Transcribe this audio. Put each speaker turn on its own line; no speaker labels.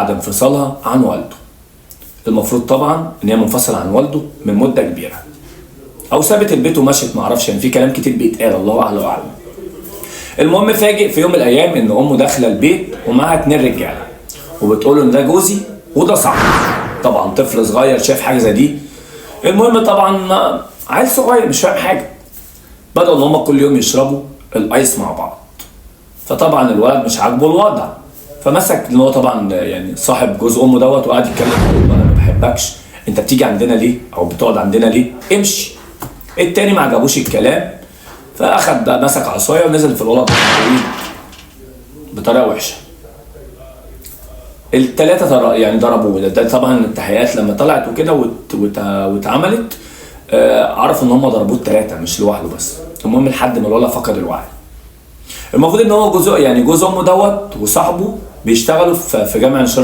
بعد انفصالها عن والده. المفروض طبعا ان هي منفصله عن والده من مده كبيره، او سابت البيت ومشت، معرفش، يعني في كلام كتير بيتقال، الله اعلى واعلم. المهم فاجئ في يوم من الايام ان امه داخله البيت ومعاها 2 رجاله، وبتقول له ان ده جوزي وده صاحبي. طبعا طفل صغير شاف حاجه زي دي. المهم طبعا عيل صغير مش فاهم حاجه، بدأوا ان هم كل يوم يشربوا الايس مع بعض. فطبعا الولد مش عاجبه الوضع، فمسك ان هو طبعا يعني صاحب جوز امه دوت، وقعد يتكلم معاه: انا ما بحبكش، انت بتيجي عندنا ليه او بتقعد عندنا ليه، امشي. التاني ما عجبوش الكلام، فاخد بقى مسك عصايه ونزل في الولد بطريقه وحشه. الثلاثه يعني ضربوه. ده طبعا التحقيقات لما طلعت وكده واتعملت، عرفوا ان هم ضربوه الثلاثه مش لوحده بس. المهم لحد ما الولد فقد الوعي. المفروض ان هو جوز امه دوت وصاحبه بيشتغلوا في جامع